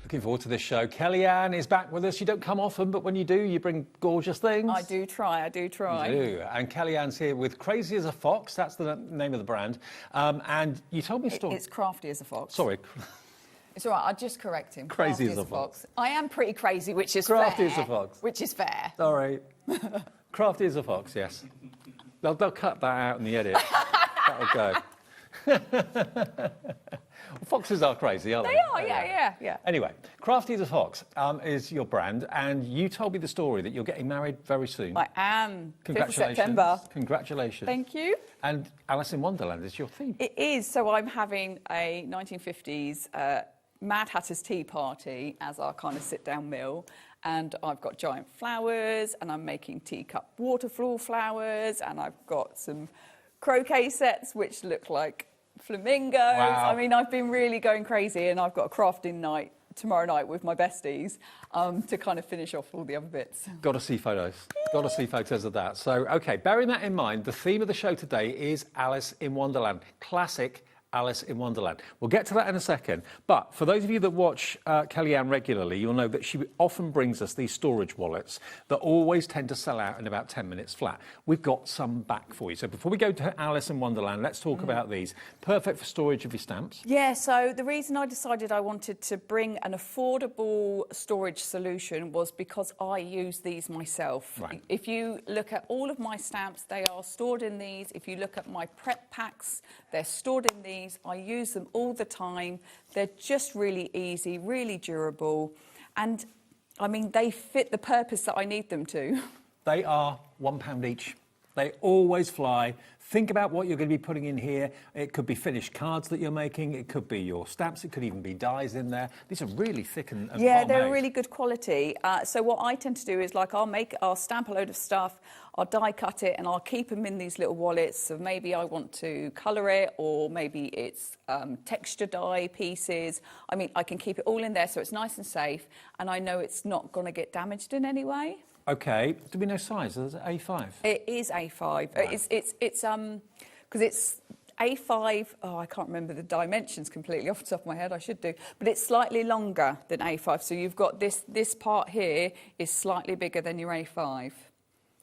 Looking forward to this show. Kellyanne is back with us. You don't come often, but when you do, you bring gorgeous things. I do try. You do. And Kellyanne's here with Crazy as a Fox. That's the name of the brand. And you told me a story. It's Crafty as a Fox. Sorry. It's all right. I'll just correct him. Crazy as a fox. I am pretty crazy, which is Crafty fair. as a fox. Which is fair. Sorry. Crafty as a fox, yes. They'll cut that out in the edit. That'll go. Foxes are crazy, aren't they? They are, yeah. Anyway, Crafty as a Fox is your brand, and you told me the story that you're getting married very soon. I am. Congratulations. 5th of September. Congratulations. Thank you. And Alice in Wonderland is your theme. It is. So I'm having a 1950s Mad Hatter's Tea Party as our kind of sit-down meal. And I've got giant flowers, and I'm making teacup waterfall flowers, and I've got some croquet sets which look like flamingos. Wow. I mean, I've been really going crazy, and I've got a crafting night tomorrow night with my besties to kind of finish off all the other bits. Got to see photos. Got to see photos of that. So, OK, bearing that in mind, the theme of the show today is Alice in Wonderland. Classic Alice in Wonderland. We'll get to that in a second. But for those of you that watch Kellyanne regularly, you'll know that she often brings us these storage wallets that always tend to sell out in about 10 minutes flat. We've got some back for you. So before we go to Alice in Wonderland, let's talk about these. Perfect for storage of your stamps. Yeah, so the reason I decided I wanted to bring an affordable storage solution was because I use these myself. Right. If you look at all of my stamps, they are stored in these. If you look at my prep packs, they're stored in these. I use them all the time. They're just really easy, really durable. And, I mean, they fit the purpose that I need them to. They are £1 each. They always fly. Think about what you're going to be putting in here. It could be finished cards that you're making. It could be your stamps. It could even be dies in there. These are really thick and yeah, well they're made. really good quality. So what I tend to do is, like, I'll stamp a load of stuff, I'll die cut it, and I'll keep them in these little wallets. So maybe I want to colour it, or maybe it's texture die pieces. I mean, I can keep it all in there so it's nice and safe, and I know it's not going to get damaged in any way. OK. Do we know size? Is it A5? It is A5. Right. It's because it's A5. Oh, I can't remember the dimensions completely off the top of my head. I should do, but it's slightly longer than A5. So you've got this part here is slightly bigger than your A5. If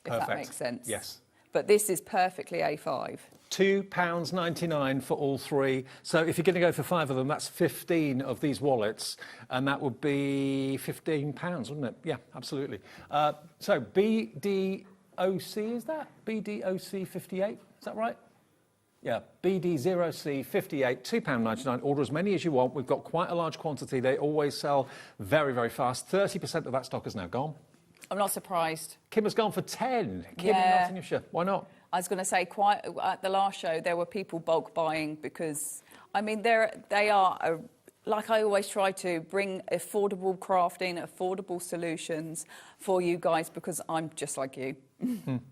that makes sense. Yes. But this is perfectly A5. £2.99 for all three. So if you're going to go for 5 of them, that's 15 of these wallets, and that would be £15, wouldn't it? Yeah, absolutely. So BDOC, is that? BDOC 58, is that right? Yeah, BD0C 58, £2.99. Order as many as you want. We've got quite a large quantity. They always sell very, very fast. 30% of that stock is now gone. I'm not surprised. Kim has gone for 10. Kim in Nottinghamshire. Why not? I was going to say, quite at the last show, there were people bulk buying because, I mean, they are, like I always try to bring affordable crafting, affordable solutions for you guys because I'm just like you.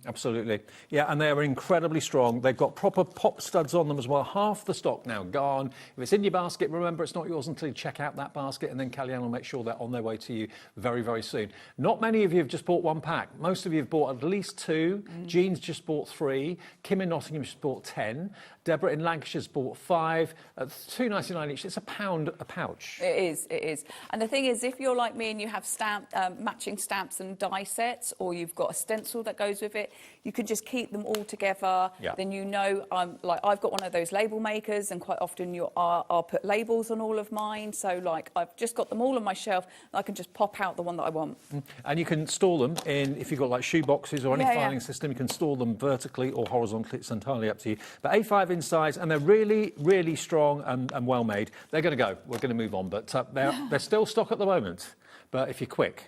Absolutely. Yeah, and they are incredibly strong. They've got proper pop studs on them as well. Half the stock now gone. If it's in your basket, remember it's not yours until you check out that basket, and then Kellyanne will make sure they're on their way to you very, very soon. Not many of you have just bought one pack. Most of you have bought at least 2. Jean's just bought 3. Kim in Nottingham just bought 10. Deborah in Lancashire's bought 5. £2.99 each. It's £1 a pouch. It is. And the thing is, if you're like me and you have matching stamps and die sets, or you've got a stencil that goes with it, you can just keep them all together. Yeah. Then you know, like I've got one of those label makers, and quite often I'll put labels on all of mine. So like I've just got them all on my shelf, and I can just pop out the one that I want. And you can store them in, if you've got like shoe boxes or any filing system, you can store them vertically or horizontally. It's entirely up to you. But A5 in size, and they're really, really strong and well made. They're going to go. We're going to move on, but they're still stock at the moment. But if you're quick,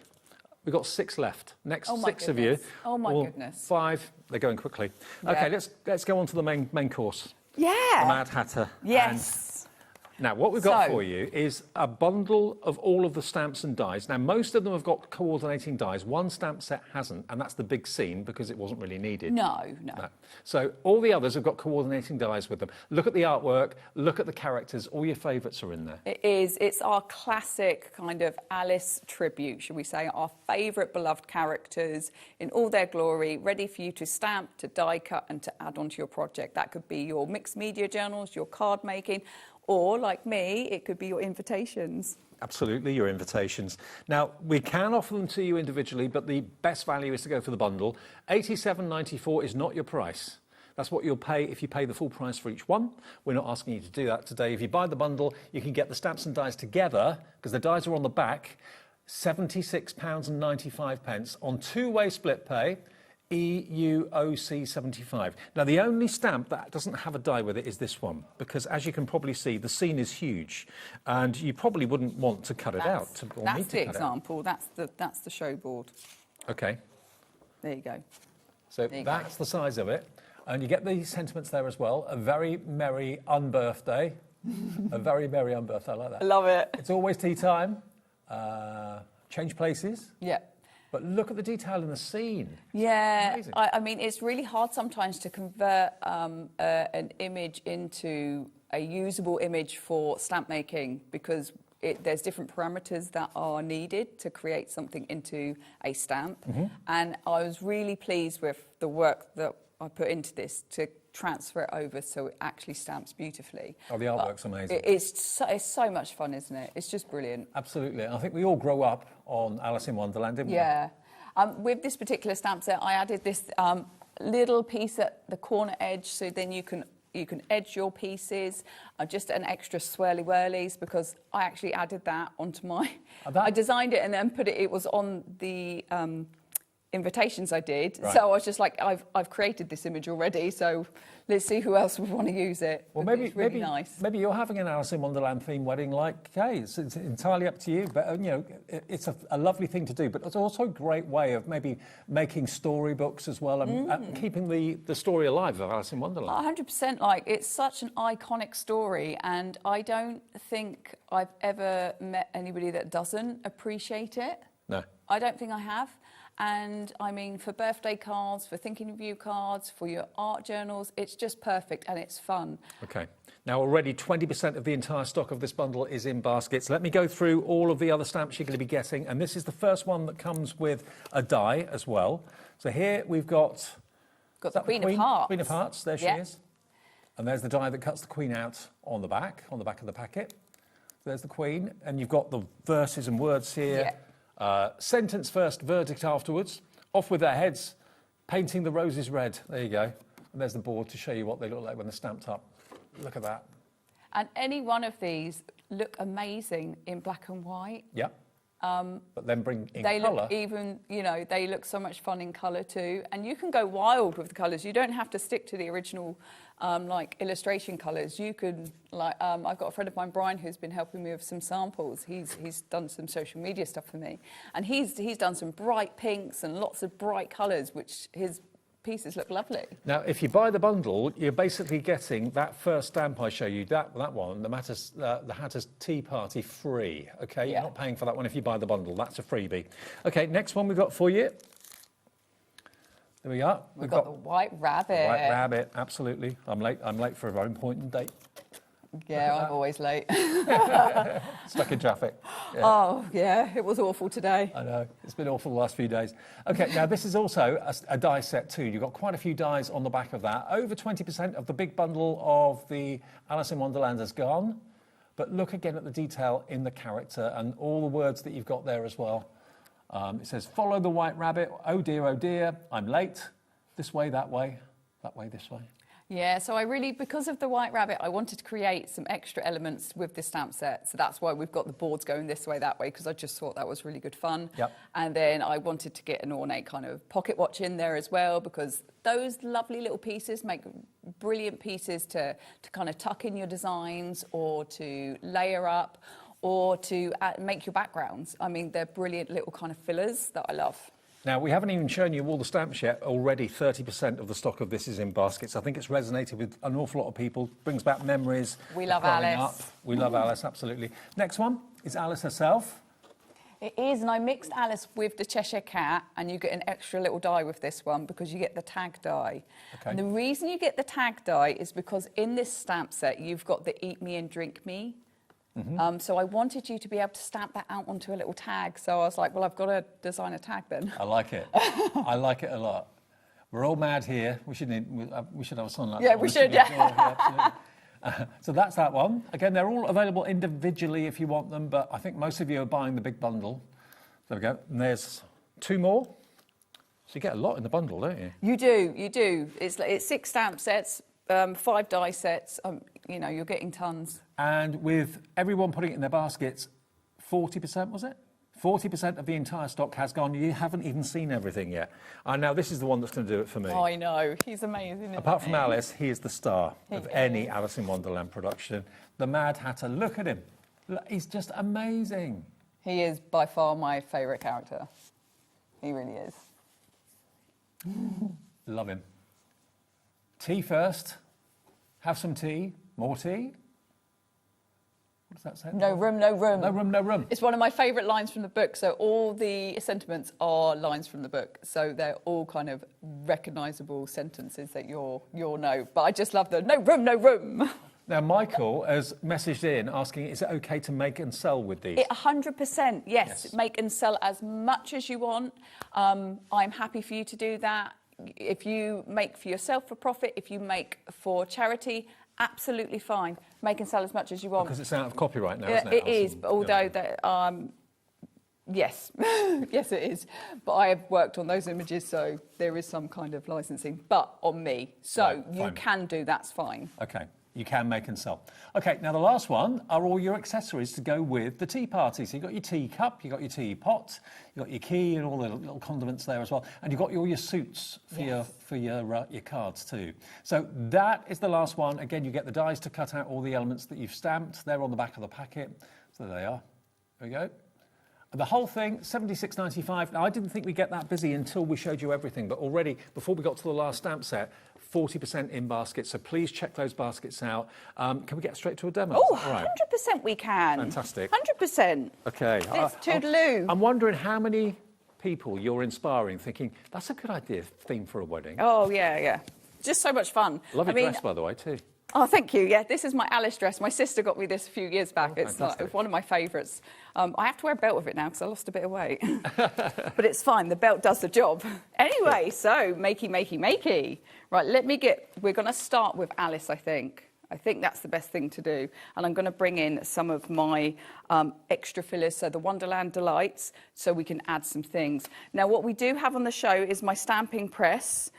we've got 6 left. Next 6 of you. Oh my goodness. 5. They're going quickly. Yeah. OK, let's go on to the main course. Yeah. The Mad Hatter. Yes. Now, what we've got for you is a bundle of all of the stamps and dies. Now, most of them have got coordinating dies. One stamp set hasn't, and that's the big scene because it wasn't really needed. No. So all the others have got coordinating dies with them. Look at the artwork, look at the characters. All your favourites are in there. It is. It's our classic kind of Alice tribute, should we say, our favourite beloved characters in all their glory, ready for you to stamp, to die cut and to add onto your project. That could be your mixed media journals, your card making, or, like me, it could be your invitations. Absolutely, your invitations. Now, we can offer them to you individually, but the best value is to go for the bundle. £87.94 is not your price. That's what you'll pay if you pay the full price for each one. We're not asking you to do that today. If you buy the bundle, you can get the stamps and dies together, because the dies are on the back, £76.95 on two-way split pay, EUOC 75. Now, the only stamp that doesn't have a die with it is this one, because as you can probably see, the scene is huge, and you probably wouldn't want to cut it out. That's the example. That's the show board. Okay. There you go. So that's the size of it. And you get the sentiments there as well. A very merry unbirthday. A very merry unbirthday. I like that. I love it. It's always tea time. Change places. Yeah. But look at the detail in the scene. Yeah. I mean, it's really hard sometimes to convert an image into a usable image for stamp making, because there's different parameters that are needed to create something into a stamp. And I was really pleased with the work that I put into this to transfer it over so it actually stamps beautifully. Oh, the artwork's amazing. It's so much fun, isn't it? It's just brilliant. Absolutely. I think we all grow up on Alice in Wonderland, didn't we? Yeah. With this particular stamp set, I added this little piece at the corner edge, so then you can edge your pieces, just an extra swirly whirlies, because I actually added that onto my... I designed it and then put it... It was on the... invitations I did. Right. So I was just like, I've created this image already, so let's see who else would want to use it. Well, it's really nice. Maybe you're having an Alice in Wonderland theme wedding like Kay. It's entirely up to you, but you know, it's a lovely thing to do, but it's also a great way of maybe making storybooks as well, and keeping the story alive of Alice in Wonderland. 100%. Like, it's such an iconic story, and I don't think I've ever met anybody that doesn't appreciate it. No. I don't think I have. And I mean, for birthday cards, for thinking of you cards, for your art journals, it's just perfect and it's fun. Okay. Now, already 20% of the entire stock of this bundle is in baskets. Let me go through all of the other stamps you're going to be getting. And this is the first one that comes with a die as well. So here we've got the Queen of Hearts. Queen of Hearts, there she is. And there's the die that cuts the Queen out on the back of the packet. There's the Queen. And you've got the verses and words here. Yeah. Sentence first, verdict afterwards. Off with their heads, painting the roses red. There you go. And there's the board to show you what they look like when they're stamped up. Look at that. And any one of these look amazing in black and white. Yeah. But then bring in colour. They look even, you know, they look so much fun in colour too. And you can go wild with the colours. You don't have to stick to the original, like, illustration colours. You could, like, I've got a friend of mine, Brian, who's been helping me with some samples. He's done some social media stuff for me. And he's done some bright pinks and lots of bright colours, which his pieces look lovely. Now, if you buy the bundle, you're basically getting that first stamp I show you, that one, the Hatter's Tea Party, free. Okay, Yeah. You're not paying for that one if you buy the bundle. That's a freebie. Okay, next one we've got for you. There we are. We've got the White Rabbit. White Rabbit, absolutely. I'm late for a very important date. Yeah, I'm always late. Stuck in traffic. Yeah. Oh, yeah, it was awful today. I know, it's been awful the last few days. Okay, now this is also a die set too. You've got quite a few dies on the back of that. Over 20% of the big bundle of the Alice in Wonderland has gone. But look again at the detail in the character and all the words that you've got there as well. It says, follow the White Rabbit, oh dear, I'm late. This way, that way, this way. Yeah, so I really, because of the White Rabbit, I wanted to create some extra elements with this stamp set. So that's why we've got the boards going this way, that way, because I just thought that was really good fun. Yep. And then I wanted to get an ornate kind of pocket watch in there as well, because those lovely little pieces make brilliant pieces to kind of tuck in your designs or to layer up or to make your backgrounds. I mean, they're brilliant little kind of fillers that I love. Now, we haven't even shown you all the stamps yet. Already 30% of the stock of this is in baskets. I think it's resonated with an awful lot of people. Brings back memories. We love growing Alice. Up. We love Alice, absolutely. Next one is Alice herself. It is, and I mixed Alice with the Cheshire Cat, and you get an extra little die with this one because you get the tag die. Okay. And the reason you get the tag die is because in this stamp set, you've got the Eat Me and Drink Me. Mm-hmm. So I wanted you to be able to stamp that out onto a little tag. So I was like, well, I've got to design a tag then. I like it. I like it a lot. We're all mad here. We should have a song like that. Yeah, we should, yeah. Absolutely. So that's that one. Again, they're all available individually if you want them, but I think most of you are buying the big bundle. There we go. And there's 2 more. So you get a lot in the bundle, don't you? You do, you do. It's 6 stamp sets, 5 die sets. You know, you're getting tons. And with everyone putting it in their baskets, 40%, was it? 40% of the entire stock has gone. You haven't even seen everything yet. Now, this is the one that's going to do it for me. I know. He's amazing. Apart from Alice, he is the star of any Alice in Wonderland production. The Mad Hatter, look at him. He's just amazing. He is by far my favourite character. He really is. Love him. Tea first. Have some tea. More tea. What does that say? No room, no room. No room, no room. It's one of my favourite lines from the book. So all the sentiments are lines from the book. So they're all kind of recognisable sentences that you'll know. But I just love the no room, no room. Now, Michael has messaged in asking, is it okay to make and sell with these? 100%, yes. Make and sell as much as you want. I'm happy for you to do that. If you make for yourself for profit, if you make for charity, absolutely fine. Make and sell as much as you want. Because it's out of copyright now, isn't it? It is, but although yes, yes it is. But I have worked on those images, so there is some kind of licensing, but on me. So right, you can do, that's fine. Okay. You can make and sell. Okay, now the last one are all your accessories to go with the tea party. So you've got your tea cup, you've got your tea pot, you've got your key and all the little condiments there as well. And you've got all your suits for your cards too. So that is the last one. Again, you get the dies to cut out all the elements that you've stamped. They're on the back of the packet. So there they are. There we go. And the whole thing, $76.95. Now, I didn't think we'd get that busy until we showed you everything, but already, before we got to the last stamp set, 40% in baskets, so please check those baskets out. Can we get straight to a demo? Oh, 100% we can. Fantastic. 100%. Okay. Let's toodaloo. I'm wondering how many people you're inspiring, thinking, that's a good idea, theme for a wedding. Oh, yeah. Just so much fun. Lovely dress, by the way, too. Oh, thank you. Yeah, this is my Alice dress. My sister got me this a few years back. Oh, it's one of my favourites. I have to wear a belt with it now because I lost a bit of weight. But it's fine. The belt does the job. Anyway, so makey. Right, we're going to start with Alice, I think. I think that's the best thing to do. And I'm going to bring in some of my extra fillers, so the Wonderland Delights, so we can add some things. Now, what we do have on the show is my stamping press.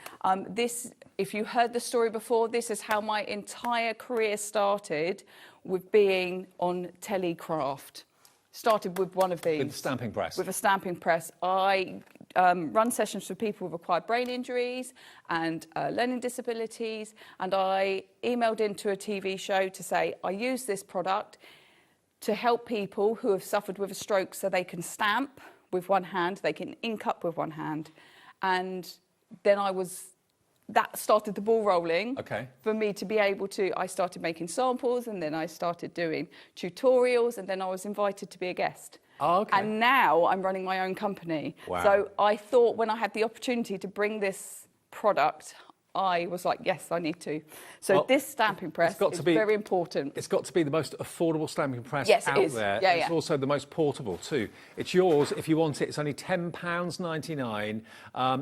If you heard the story before, this is how my entire career started, with being on Telecraft. Started with one of these. With the stamping press. With a stamping press. I run sessions for people with acquired brain injuries and learning disabilities, and I emailed into a TV show to say, I use this product to help people who have suffered with a stroke so they can stamp with one hand, they can ink up with one hand. And then that started the ball rolling for me to be able to. I started making samples, and then I started doing tutorials, and then I was invited to be a guest. Oh, okay. And now I'm running my own company. Wow. So I thought when I had the opportunity to bring this product, I was like, yes, I need to. So this stamping press is very important. It's got to be the most affordable stamping press out there. Yeah, it's also the most portable too. It's yours if you want it. It's only £10.99.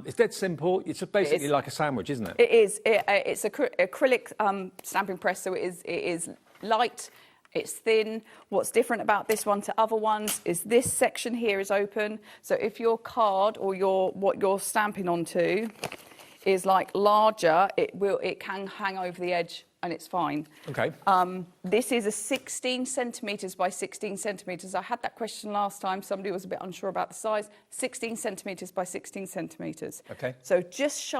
It's dead simple. It's basically like a sandwich, isn't it? It is. It's acrylic stamping press, so it is light. It's thin. What's different about this one to other ones is this section here is open. So if your card or what you're stamping onto is like larger, it can hang over the edge and it's fine. Okay. This is a 16 centimetres by 16 centimetres. I had that question last time. Somebody was a bit unsure about the size. 16 centimetres by 16 centimetres. Okay. So just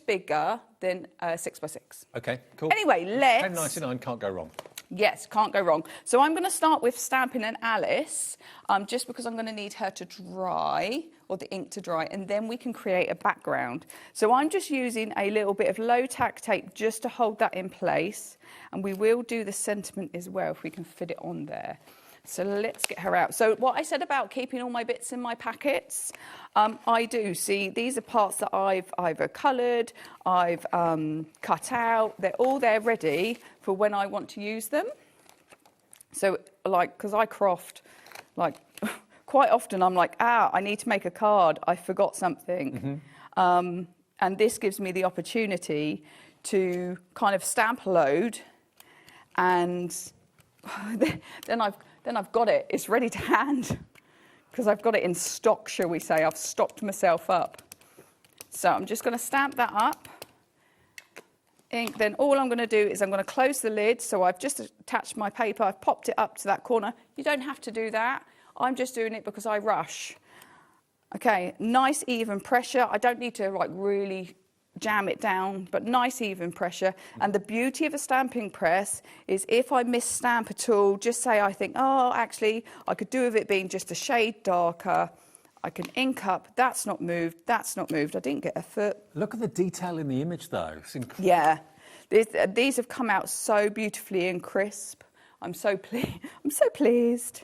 bigger than 6 by 6. Okay, cool. Anyway, £10.99, can't go wrong. Yes, can't go wrong. So I'm going to start with stamping an Alice, just because I'm going to need her to dry, or the ink to dry, and then we can create a background. So I'm just using a little bit of low tack tape just to hold that in place, and we will do the sentiment as well if we can fit it on there. So let's get her out. So what I said about keeping all my bits in my packets, I do. See, these are parts that I've either coloured, I've cut out. They're all there ready for when I want to use them. So, because I craft, quite often I'm like, I need to make a card. I forgot something. Mm-hmm. And this gives me the opportunity to kind of stamp load And then I've got it. It's ready to hand because I've got it in stock, shall we say. I've stocked myself up. So I'm just going to stamp that up. Ink. Then all I'm going to do is I'm going to close the lid. So I've just attached my paper. I've popped it up to that corner. You don't have to do that. I'm just doing it because I rush. Okay, nice even pressure. I don't need to like really jam it down, but nice even pressure. And the beauty of a stamping press is if I miss stamp at all, just say I think, oh, actually, I could do with it being just a shade darker. I can ink up. That's not moved. That's not moved. I didn't get a foot. Look at the detail in the image, though. It's incredible. Yeah, these have come out so beautifully and crisp. I'm so pleased.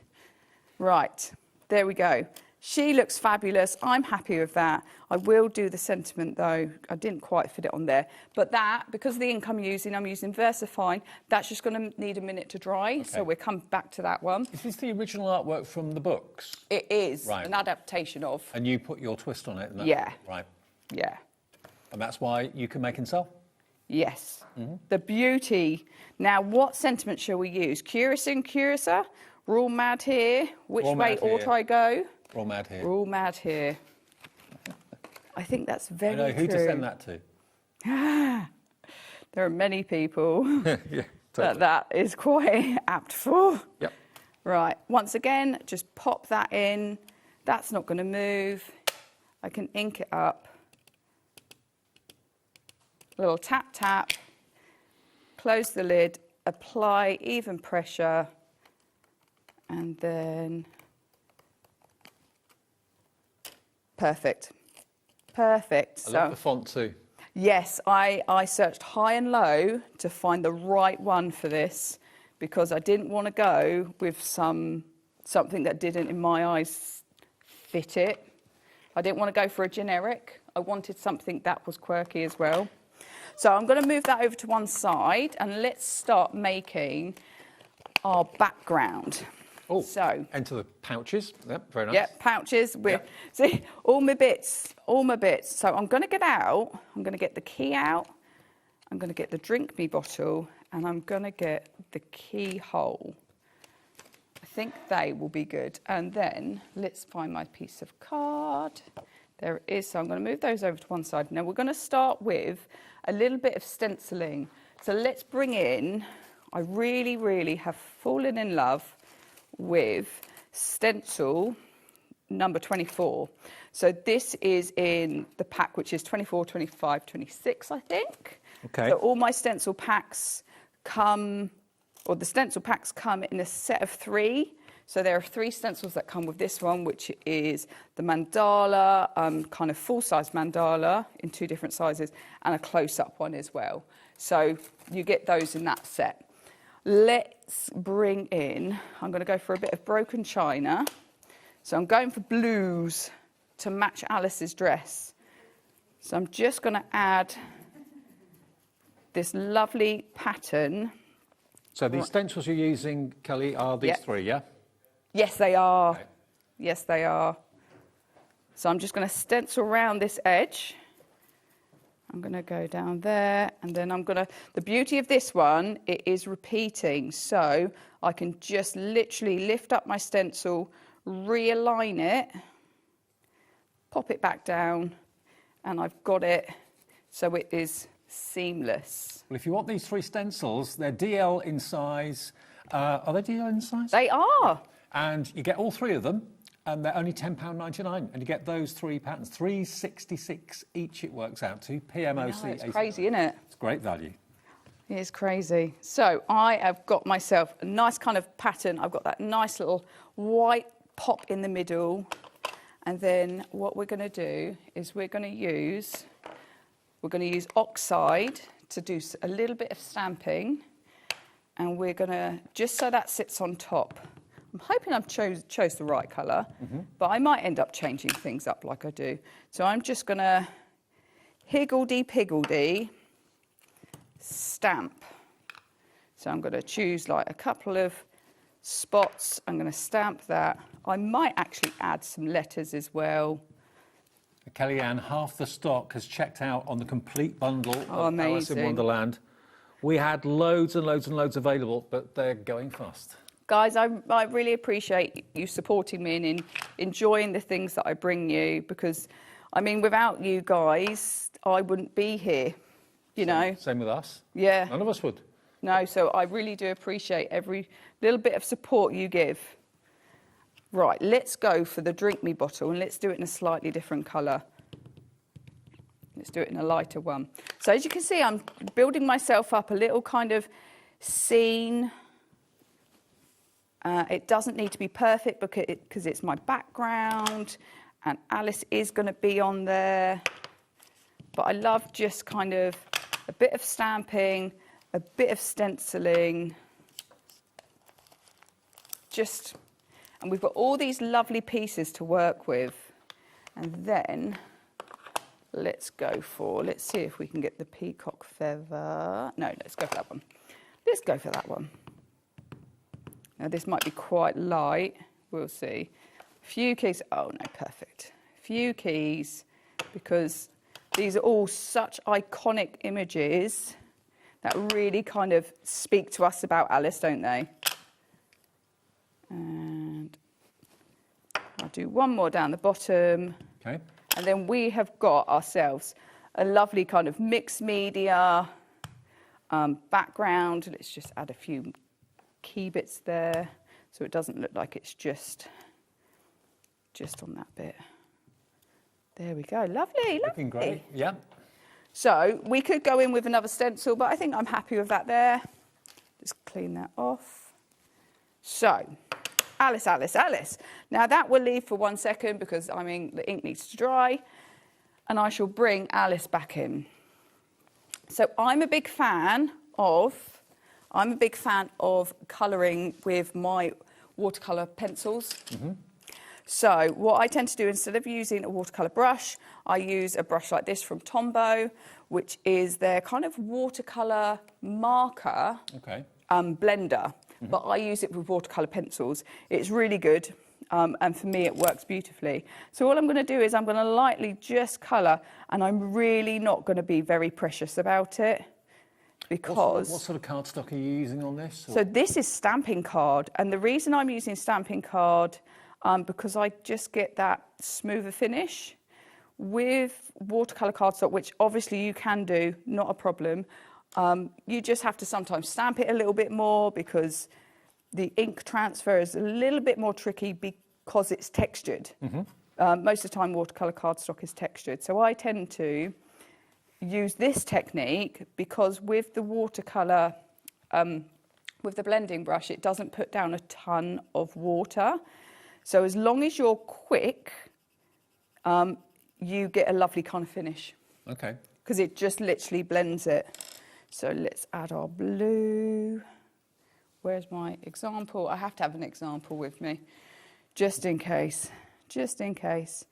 Right, there we go. She looks fabulous. I'm happy with that. I will do the sentiment though. I didn't quite fit it on there. But that, because of the ink I'm using VersaFine, that's just going to need a minute to dry. Okay. So we'll come back to that one. Is this the original artwork from the books? It is, right. An adaptation of. And you put your twist on it? And yeah. Right. Yeah. And that's why you can make and sell? Yes. Mm-hmm. The beauty. Now, what sentiment shall we use? Curious and Curiouser? Rule mad here? Which way ought I go? All mad here. We're all mad here. I think that's very true. I know who to send that to. There are many people yeah, totally. that is quite apt for. Yep. Right. Once again, just pop that in. That's not going to move. I can ink it up. A little tap, tap. Close the lid. Apply even pressure. And then... Perfect. Perfect. I love the font too. Yes, I searched high and low to find the right one for this because I didn't want to go with something that didn't, in my eyes, fit it. I didn't want to go for a generic. I wanted something that was quirky as well. So I'm going to move that over to one side and let's start making our background. Oh, so enter the pouches. Yep, very nice. Yep, pouches. See, all my bits. So I'm going to get out. I'm going to get the key out. I'm going to get the drink me bottle, and I'm going to get the keyhole. I think they will be good. And then let's find my piece of card. There it is. So I'm going to move those over to one side. Now we're going to start with a little bit of stenciling. So let's bring in. I really, really have fallen in love with stencil number 24. So this is in the pack, which is 24, 25, 26, I think. Okay. So all my stencil packs come, or the stencil packs come in a set of 3. So there are 3 stencils that come with this one, which is the mandala, kind of full-size mandala in 2 different sizes, and a close-up one as well. So you get those in that set. Let's bring in, I'm going to go for a bit of broken china. So I'm going for blues to match Alice's dress. So I'm just going to add this lovely pattern. So these stencils you're using, Kelly, are these 3, yeah? Yes, they are. Okay. Yes, they are. So I'm just going to stencil around this edge. I'm going to go down there, and then I'm going to... The beauty of this one, it is repeating, so I can just literally lift up my stencil, realign it, pop it back down, and I've got it so it is seamless. Well, if you want these 3 stencils, they're DL in size. Are they DL in size? They are. And you get all 3 of them. And they're only £10.99, and you get those 3 patterns, £3.66 each. It works out to PMOC. It's crazy, isn't it? It's great value. It is crazy. So I have got myself a nice kind of pattern. I've got that nice little white pop in the middle, and then what we're going to do is we're going to use oxide to do a little bit of stamping, and we're going to just so that sits on top. I'm hoping I've chose the right colour, but I might end up changing things up like I do. So I'm just going to higgledy-piggledy stamp. So I'm going to choose like a couple of spots. I'm going to stamp that. I might actually add some letters as well. Kellyanne, half the stock has checked out on the complete bundle of amazing. Alice in Wonderland. We had loads and loads and loads available, but they're going fast. Guys, I really appreciate you supporting me and enjoying the things that I bring you, because, I mean, without you guys, I wouldn't be here, you know. Same with us. Yeah. None of us would. No, so I really do appreciate every little bit of support you give. Right, let's go for the Drink Me bottle, and let's do it in a slightly different colour. Let's do it in a lighter one. So as you can see, I'm building myself up a little kind of scene. It doesn't need to be perfect because it's my background, and Alice is going to be on there. But I love just kind of a bit of stamping, a bit of stenciling. And we've got all these lovely pieces to work with. And then let's see if we can get the peacock feather. No, let's go for that one. Let's go for that one. Now this might be quite light, we'll see. A few keys, oh no, perfect. A few keys, because these are all such iconic images that really kind of speak to us about Alice, don't they? And I'll do one more down the bottom. Okay. And then we have got ourselves a lovely kind of mixed media background. Let's just add a few key bits there so it doesn't look like it's just on that bit. There we go. Lovely, Looking lovely. great. Yeah. So we could go in with another stencil, but I think I'm happy with that there. Just clean that off. So, Alice, Alice, Alice. Now that will leave for 1 second because, I mean, the ink needs to dry, and I shall bring Alice back in. So I'm a big fan of colouring with my watercolour pencils. Mm-hmm. So what I tend to do, instead of using a watercolour brush, I use a brush like this from Tombow, which is their kind of watercolour marker blender. Mm-hmm. But I use it with watercolour pencils. It's really good, and for me it works beautifully. So all I'm going to do is I'm going to lightly just colour, and I'm really not going to be very precious about it. Because what sort of cardstock are you using on this? So this is stamping card, and the reason I'm using stamping card because I just get that smoother finish. With watercolour cardstock, which obviously you can do, not a problem, you just have to sometimes stamp it a little bit more because the ink transfer is a little bit more tricky because it's textured. Mm-hmm. Most of the time watercolour cardstock is textured. So I tend to use this technique because with the watercolour, with the blending brush, it doesn't put down a ton of water. So as long as you're quick, you get a lovely kind of finish. Okay. Because it just literally blends it. So let's add our blue. Where's my example? I have to have an example with me, just in case. Just in case.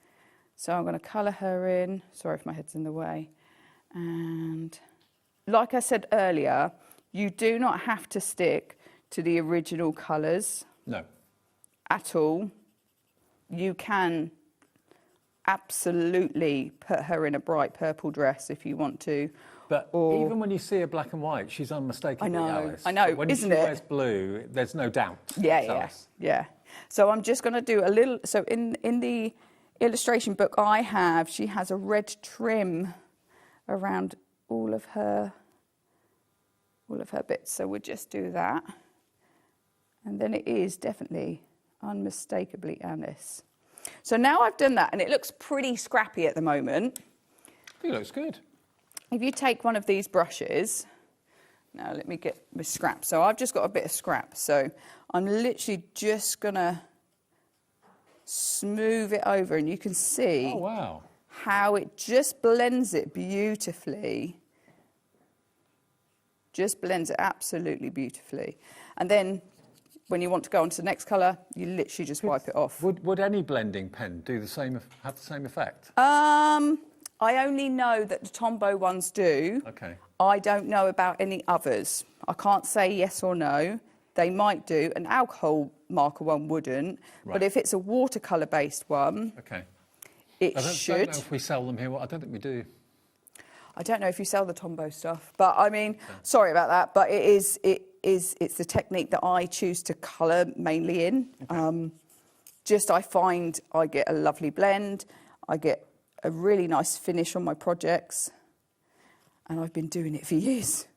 So I'm going to colour her in. Sorry if my head's in the way. And like I said earlier, you do not have to stick to the original colours. No. At all. You can absolutely put her in a bright purple dress if you want to. But even when you see her black and white, she's unmistakably Alice. I know, but when isn't she it? wears blue, there's no doubt. Yeah. So I'm just going to do a little. So in the illustration book I have, she has a red trim around all of her bits. So we'll just do that, and then it is definitely unmistakably Alice. So now I've done that, and it looks pretty scrappy at the moment. It looks good. If you take one of these brushes, now let me get my scrap. So I've just got a bit of scrap. So I'm literally just going to smooth it over, and you can see how it just blends it beautifully. Just blends it absolutely beautifully. And then when you want to go on to the next colour, you literally just wipe it off. Would any blending pen do the same? Have the same effect? I only know that the Tombow ones do. Okay. I don't know about any others. I can't say yes or no. They might do. An alcohol marker one wouldn't. Right. But if it's a watercolour-based one, it should. I don't know if we sell them here. I don't think we do. I don't know if you sell the Tombow stuff, but I mean, sorry about that, but it's the technique that I choose to colour mainly in. Okay. I find I get a lovely blend, I get a really nice finish on my projects, and I've been doing it for years.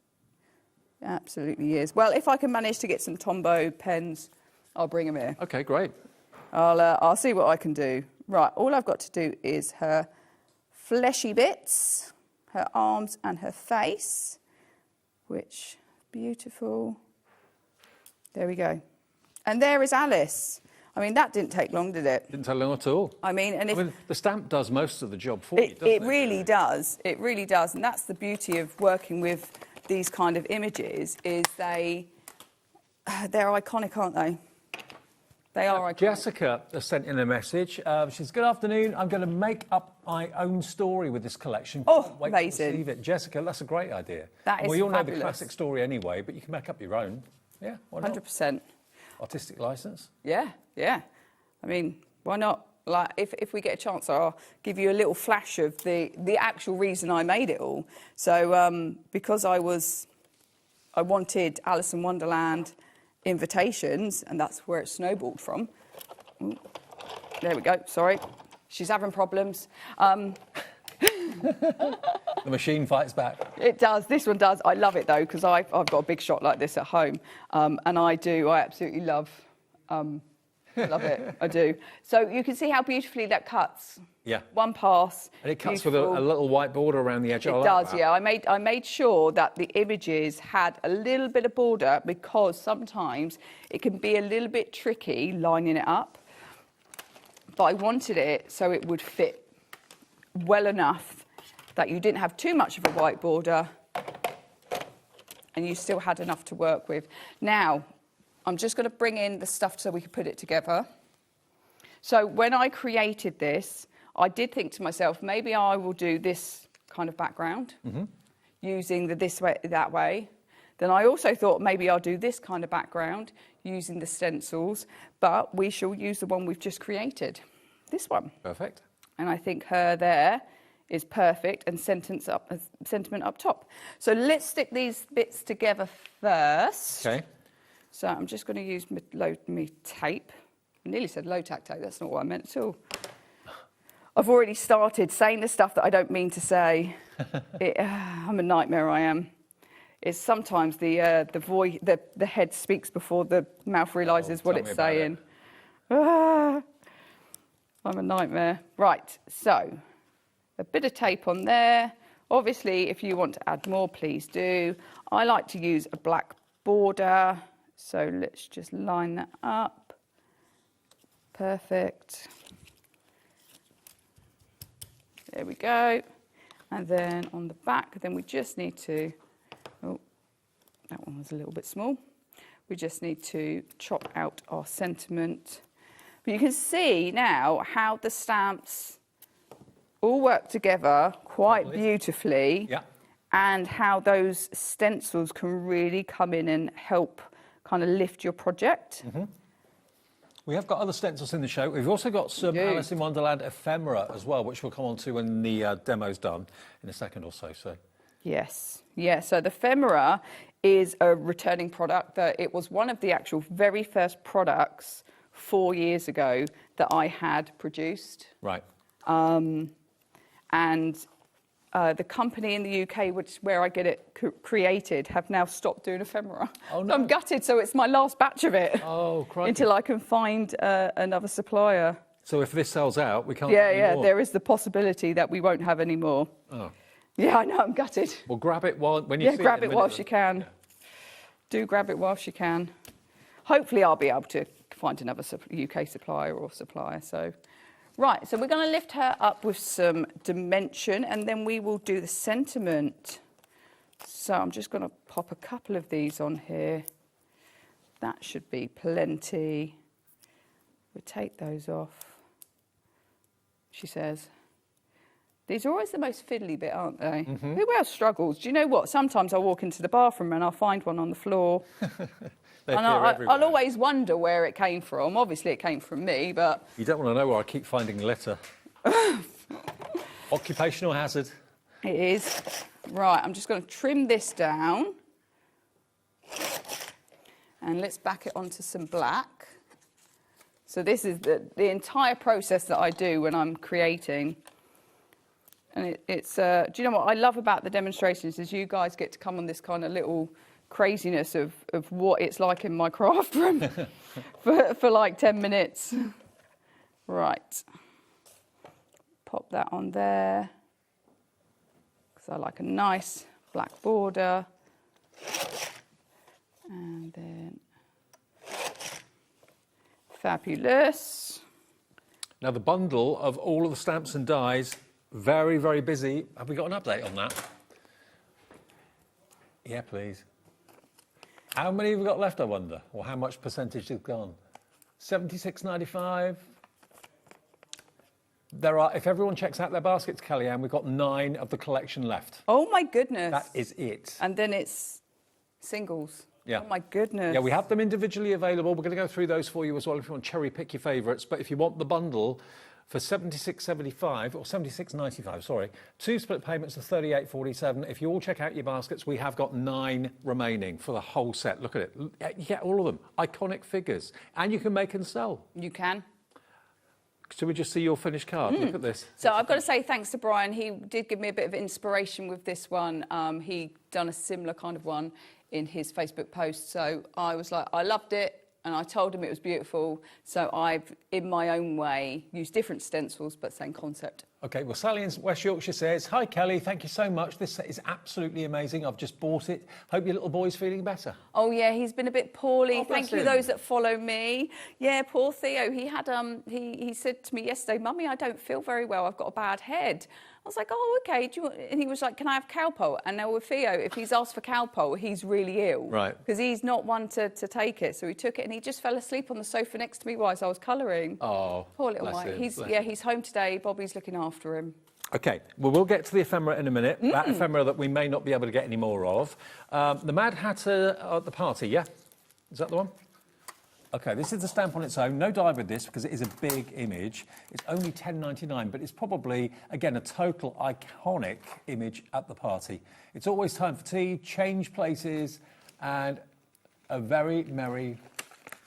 Absolutely years. Well, if I can manage to get some Tombow pens, I'll bring them here. Okay, great. I'll see what I can do. Right, all I've got to do is her fleshy bits, her arms and her face, which, beautiful. There we go. And there is Alice. I mean, that didn't take long, did it? Didn't take long at all. I mean, the stamp does most of the job for you, doesn't it? It really does. It really does. And that's the beauty of working with these kind of images, is they're iconic, aren't they? They are iconic. Jessica has sent in a message. She says, good afternoon. I'm going to make up my own story with this collection. Oh, wait amazing. To receive it. Jessica, that's a great idea. That is We all fabulous. know the classic story anyway, but you can make up your own. Yeah, why not? 100%. Artistic licence. Yeah, yeah. I mean, why not? Like, if we get a chance, I'll give you a little flash of the actual reason I made it all. So, because I wanted Alice in Wonderland invitations, and that's where it snowballed from. Ooh, there we go. Sorry, she's having problems. The machine fights back. It does. This one does. I love it though, because I've got a big shot like this at home, and I absolutely love it. I do. So you can see how beautifully that cuts. Yeah. One pass. And it cuts with a little white border around the edge. It does, yeah. I made sure that the images had a little bit of border, because sometimes it can be a little bit tricky lining it up. But I wanted it so it would fit well enough that you didn't have too much of a white border and you still had enough to work with. Now, I'm just going to bring in the stuff so we can put it together. So when I created this, I did think to myself, maybe I will do this kind of background, using the this way, that way. Then I also thought maybe I'll do this kind of background using the stencils, but we shall use the one we've just created, this one. Perfect. And I think her there is perfect, and sentiment up top. So let's stick these bits together first. Okay. So I'm just going to use me tape. I nearly said low-tack tape. That's not what I meant at all. I've already started saying the stuff that I don't mean to say. I'm a nightmare, I am. It's sometimes the head speaks before the mouth realises what it's saying. I'm a nightmare. Right, so a bit of tape on there. Obviously, if you want to add more, please do. I like to use a black border, so let's just line that up. Perfect. There we go. And then on the back, then we just need to, oh, that one was a little bit small. We just need to chop out our sentiment. But you can see now how the stamps all work together quite beautifully, and how those stencils can really come in and help kind of lift your project. We have got other stencils in the show. We've also got some Alice in Wonderland ephemera as well, which we'll come on to when the demo's done in a second or so. Yes, yeah. So the ephemera is a returning product. That it was one of the actual very first products 4 years ago that I had produced. Right. And the company in the UK, where I get it created, have now stopped doing ephemera. Oh, no. So I'm gutted, so it's my last batch of it. Oh, crikey. Until I can find another supplier. So if this sells out, we can't get any more. There is the possibility that we won't have any more. Oh. Yeah, I know, I'm gutted. Well, grab it when you see it. Yeah, grab it whilst you can. Yeah. Do grab it whilst you can. Hopefully I'll be able to find another UK supplier or supplier, so... Right, so we're going to lift her up with some dimension, and then we will do the sentiment. So I'm just going to pop a couple of these on here. That should be plenty. We'll take those off, she says. These are always the most fiddly bit, aren't they? Who else struggles? Do you know what? Sometimes I walk into the bathroom and I'll find one on the floor. And I'll always wonder where it came from. Obviously, it came from me, but... You don't want to know where I keep finding litter. Occupational hazard. It is. Right, I'm just going to trim this down. And let's back it onto some black. So this is the entire process that I do when I'm creating. And it's, do you know what I love about the demonstrations is you guys get to come on this kind of little craziness of what it's like in my craft room for like 10 minutes. Right. Pop that on there. Because I like a nice black border. And then fabulous. Now the bundle of all of the stamps and dies, very, very busy. Have we got an update on that? Yeah, please. How many have we got left, I wonder? Or how much percentage has gone? 76.95. There are, if everyone checks out their baskets, Kellyanne, we've got 9 of the collection left. Oh my goodness. That is it. And then it's singles. Yeah. Oh my goodness. Yeah, we have them individually available. We're going to go through those for you as well if you want to cherry pick your favourites. But if you want the bundle for $76.75 or $76.95, sorry, 2 split payments of $38.47. If you all check out your baskets, we have got 9 remaining for the whole set. Look at it. You get all of them. Iconic figures. And you can make and sell. You can. Should we just see your finished card? Look at this. So I've got to say thanks to Brian. He did give me a bit of inspiration with this one. He done a similar kind of one in his Facebook post. So I was like, I loved it. And I told him it was beautiful. So I've, in my own way, used different stencils, but same concept. OK, well, Sally in West Yorkshire says, hi, Kelly, thank you so much. This set is absolutely amazing. I've just bought it. Hope your little boy's feeling better. Oh, yeah, he's been a bit poorly. Oh, thank you, him. those that follow me. Yeah, poor Theo. He had, he said to me yesterday, Mummy, I don't feel very well. I've got a bad head. I was like, oh, OK. Do you want... And he was like, can I have Calpol? And now with Theo, if he's asked for Calpol, he's really ill. Right. Because he's not one to take it. So he took it and he just fell asleep on the sofa next to me whilst I was colouring. Oh, poor little bless mate. him, He's home today. Bobby's looking after him. OK, well, we'll get to the ephemera in a minute. That ephemera that we may not be able to get any more of. The Mad Hatter at the party, yeah? Is that the one? OK, this is the stamp on its own. No die with this because it is a big image. It's only $10.99, but it's probably, again, a total iconic image at the party. It's always time for tea, change places, and a very merry...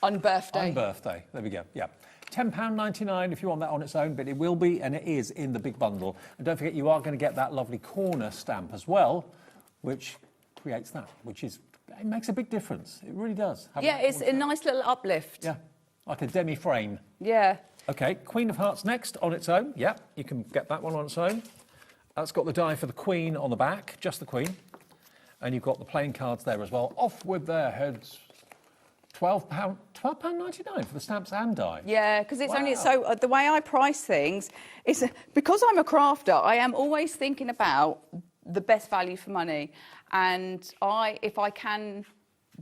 Unbirthday. Unbirthday. There we go, yeah. £10.99 if you want that on its own, but it will be, and it is, in the big bundle. And don't forget, you are going to get that lovely corner stamp as well, which creates that, which is, it makes a big difference. It really does. Yeah, it's a nice little uplift. Yeah, like a demi-frame. Yeah. OK, Queen of Hearts next on its own. Yeah, you can get that one on its own. That's got the die for the Queen on the back, just the Queen. And you've got the playing cards there as well. Off with their heads. £12.99 for the stamps and die. Yeah, because it's only Wow. so the way I price things is because I'm a crafter. I am always thinking about the best value for money, and if I can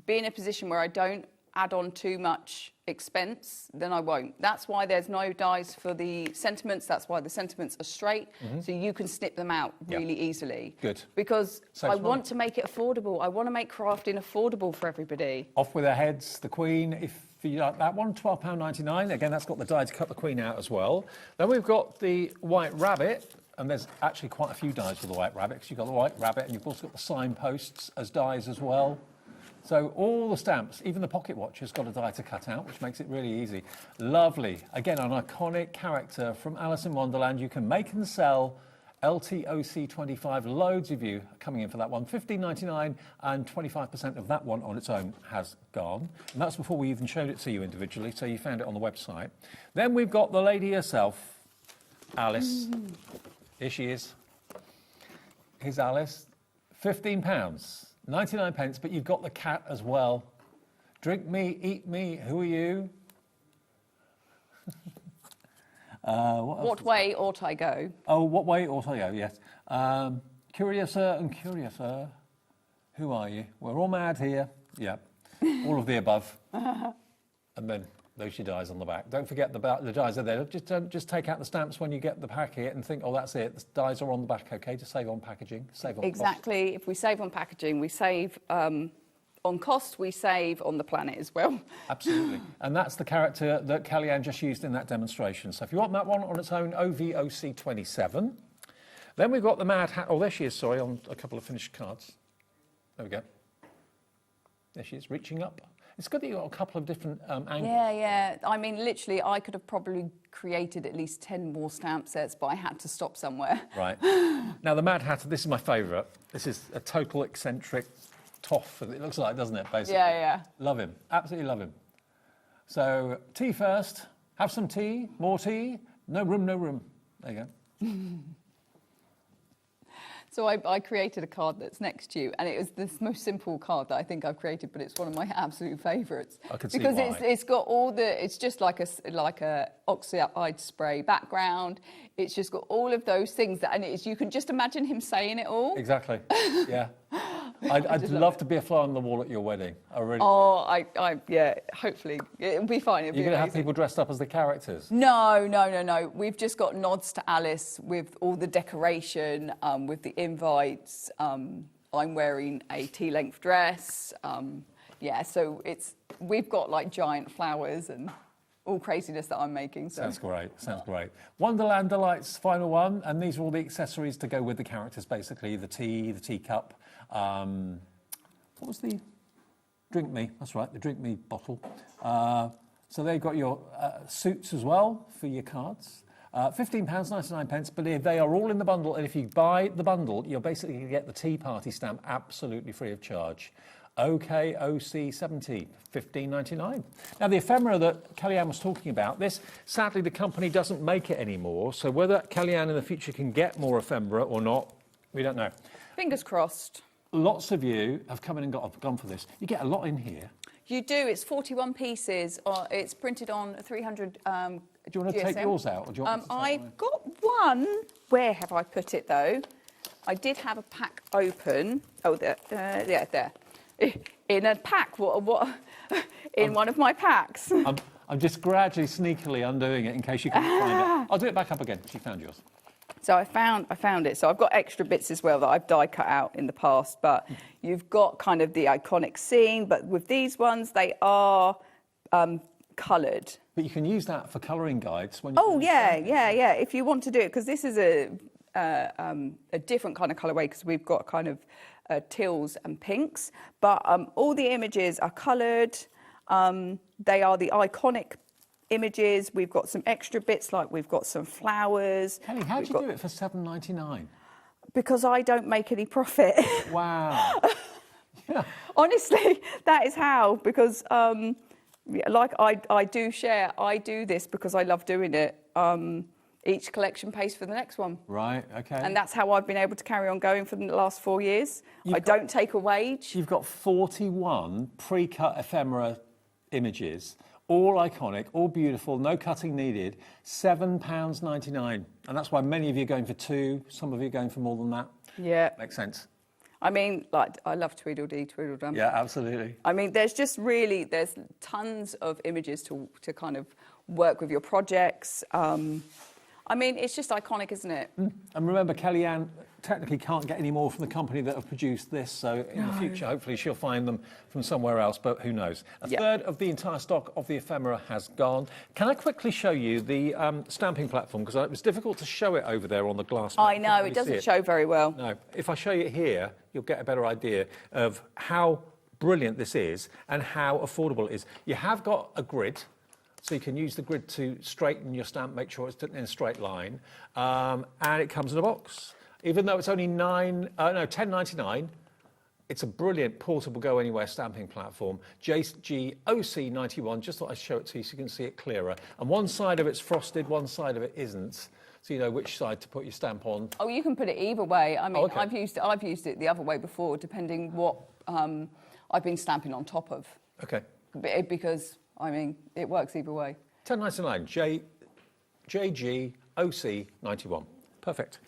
be in a position where I don't add on too much expense, then I won't. That's why there's no dies for the sentiments. That's why the sentiments are straight, so you can snip them out really easily. Good. Because Saves I want money. to make it affordable. I want to make crafting affordable for everybody. Off with their heads, the Queen, if you like that one, £12.99. Again, that's got the die to cut the Queen out as well. Then we've got the White Rabbit, and there's actually quite a few dies for the White Rabbit, because you've got the White Rabbit, and you've also got the signposts as dies as well. So all the stamps, even the pocket watch has got a die to cut out, which makes it really easy. Lovely. Again, an iconic character from Alice in Wonderland. You can make and sell LTOC25. Loads of you coming in for that one. $15.99, and 25% of that one on its own has gone. And that's before we even showed it to you individually, so you found it on the website. Then we've got the lady herself, Alice. Here she is. Here's Alice. £15. 99 pence, but you've got the cat as well. Drink me, eat me, who are you? What way ought I go? Oh, what way ought I go, yes. Curiouser and curiouser, who are you? We're all mad here. Yeah, all of the above. And then those your dies on the back. Don't forget the dies are there. Just take out the stamps when you get the packet and think, oh, that's it. The dies are on the back, OK? To save on packaging, save on Exactly. If we save on packaging, we save on cost, we save on the planet as well. Absolutely. And that's the character that Kellyanne just used in that demonstration. So if you want that one on its own, OVOC27. Then we've got the Mad Hat. Oh, there she is, sorry, on a couple of finished cards. There we go. There she is, reaching up. It's good that you've got a couple of different angles. Yeah. I mean, literally, I could have probably created at least 10 more stamp sets, but I had to stop somewhere. Right. Now, the Mad Hatter, this is my favourite. This is a total eccentric toff, it looks like, doesn't it, basically? Yeah. Love him. Absolutely love him. So, tea first. Have some tea. More tea. No room, no room. There you go. So I created a card that's next to you, and it was the most simple card that I think I've created, but it's one of my absolute favourites. I can see because why. it's got all the. It's just like a oxide spray background. It's just got all of those things that, and you can just imagine him saying it all. Exactly. Yeah. I'd love to be a fly on the wall at your wedding. I really. Oh, yeah. Hopefully, it'll be fine. You're going to have people dressed up as the characters. No. We've just got nods to Alice with all the decoration, with the invites. I'm wearing a tea-length dress. So we've got like giant flowers and all craziness that I'm making. So. Sounds great. Wonderland Delight's final one, and these are all the accessories to go with the characters, basically. The tea, the teacup. What was the Drink Me? That's right, the Drink Me bottle. So they've got your suits as well for your cards. £15.99, but they are all in the bundle, and if you buy the bundle, you're basically going to get the Tea Party stamp absolutely free of charge. OKOC70, £15.99. Now, the ephemera that Kellyanne was talking about, this, sadly, the company doesn't make it anymore, so whether Kellyanne in the future can get more ephemera or not, we don't know. Fingers crossed. Lots of you have come in and gone for this. You get a lot in here. You do. It's 41 pieces. It's printed on 300 Do you want to take yours out? Or do you want me to take I've mine? got one. Where have I put it, though? I did have a pack open. Oh, there. There. In a pack. What? In one of my packs. I'm just gradually, sneakily undoing it in case you can't find it. I'll do it back up again. She found yours. So I found it. So I've got extra bits as well that I've die cut out in the past, but you've got kind of the iconic scene, but with these ones, they are coloured. But you can use that for colouring guides when you. Oh, yeah. If you want to do it, because this is a different kind of colourway, because we've got kind of teals and pinks, but all the images are coloured. They are the iconic images. We've got some extra bits, like we've got some flowers. Kelly, how do you do it for $7.99? Because I don't make any profit. Wow. Yeah. Honestly, that is how. Because, like I do share, I do this because I love doing it. Each collection pays for the next one. Right, okay. And that's how I've been able to carry on going for the last 4 years. I don't take a wage. You've got 41 pre-cut ephemera images, all iconic, all beautiful, no cutting needed, £7.99. And that's why many of you are going for two, some of you are going for more than that. Yeah. Makes sense. I mean, like, I love Tweedledee, Tweedledum. Yeah, absolutely. I mean, there's tons of images to kind of work with your projects. I mean, it's just iconic, isn't it? And remember, Kellyanne technically can't get any more from the company that have produced this, so in the future, hopefully, she'll find them from somewhere else, but who knows? A third of the entire stock of the ephemera has gone. Can I quickly show you the stamping platform? Because it was difficult to show it over there on the glass. I know, it doesn't show very well. No, if I show you here, you'll get a better idea of how brilliant this is and how affordable it is. You have got a grid, so you can use the grid to straighten your stamp, make sure it's in a straight line, and it comes in a box. Even though it's only $10.99, it's a brilliant portable go-anywhere stamping platform. JGOC91, just thought I'd show it to you so you can see it clearer. And one side of it's frosted, one side of it isn't, so you know which side to put your stamp on. Oh, you can put it either way. I mean, okay. I've used it the other way before, depending what I've been stamping on top of. Okay. Because, I mean, it works either way. $10.99, JGOC91. Perfect.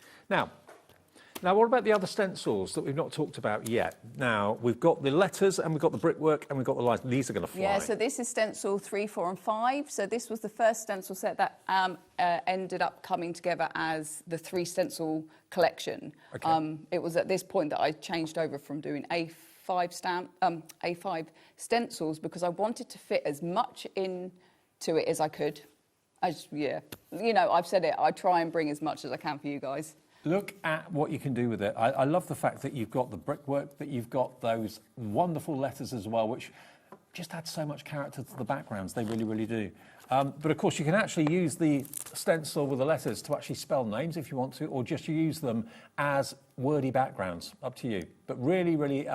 Now, what about the other stencils that we've not talked about yet? Now, we've got the letters and we've got the brickwork and we've got the lines. These are going to fly. Yeah, so this is stencil 3, 4 and 5. So this was the first stencil set that ended up coming together as the 3 stencil collection. Okay. It was at this point that I changed over from doing A5 stencils because I wanted to fit as much into it as I could. You know, I've said it, I try and bring as much as I can for you guys. Look at what you can do with it. I love the fact that you've got the brickwork, that you've got those wonderful letters as well, which just add so much character to the backgrounds. They really, really do. But of course, you can actually use the stencil with the letters to actually spell names if you want to, or just use them as wordy backgrounds. Up to you. But really, really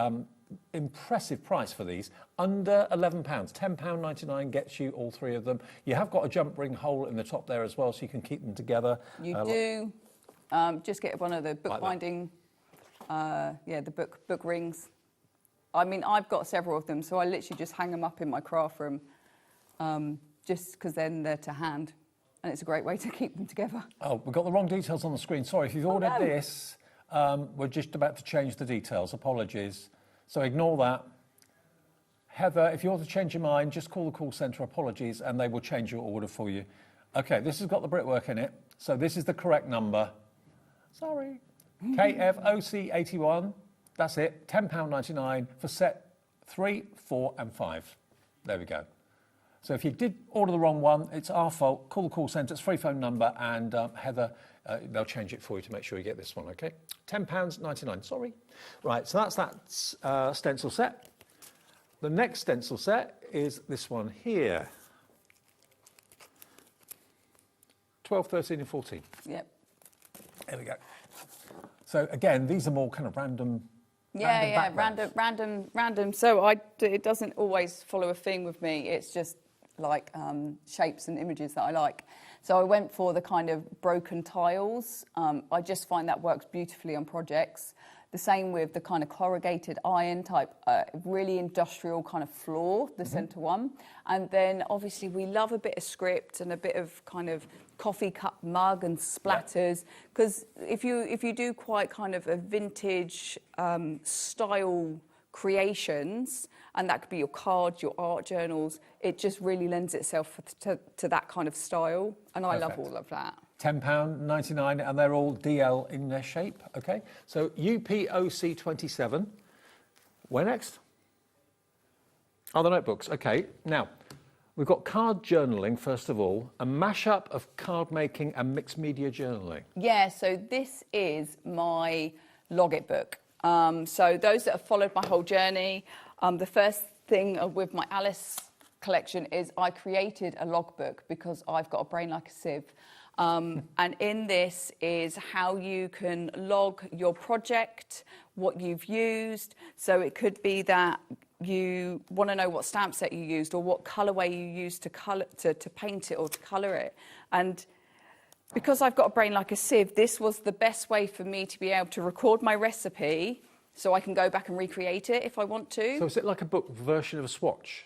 impressive price for these. Under £11. £10.99 gets you all three of them. You have got a jump ring hole in the top there as well, so you can keep them together. You do. Just get one of the bookbinding, the book rings. I mean, I've got several of them, so I literally just hang them up in my craft room, just because then they're to hand, and it's a great way to keep them together. Oh, we've got the wrong details on the screen. Sorry, if you've ordered this, we're just about to change the details. Apologies. So ignore that. Heather, if you want to change your mind, just call the call centre. Apologies, and they will change your order for you. Okay, this has got the brickwork in it, so this is the correct number. Sorry. KFOC81. That's it. £10.99 for set 3, 4, and 5. There we go. So if you did order the wrong one, it's our fault. Call the call centre. It's free phone number, and Heather, they'll change it for you to make sure you get this one. Okay. £10.99. Sorry. Right. So that's that stencil set. The next stencil set is this one here. 12, 13, and 14. Yep. There we go. So again, these are more kind of random. Random. So it doesn't always follow a theme with me. It's just like shapes and images that I like. So I went for the kind of broken tiles. I just find that works beautifully on projects. The same with the kind of corrugated iron type, really industrial kind of floor, the centre one. And then obviously we love a bit of script and a bit of kind of coffee cup mug and splatters. Because if you do quite kind of a vintage style creations, and that could be your cards, your art journals, it just really lends itself to that kind of style. And I love all of that. £10.99, and they're all DL in their shape, okay? So UPOC27. Where next? Oh, the notebooks, okay. Now, we've got card journaling, first of all, a mashup of card making and mixed media journaling. Yeah, so this is my Log It book. So those that have followed my whole journey, the first thing with my Alice collection is I created a logbook because I've got a brain like a sieve. And in this is how you can log your project, what you've used. So it could be that you want to know what stamp set you used or what colourway you used to paint it or to colour it. And because I've got a brain like a sieve, this was the best way for me to be able to record my recipe so I can go back and recreate it if I want to. So is it like a book version of a swatch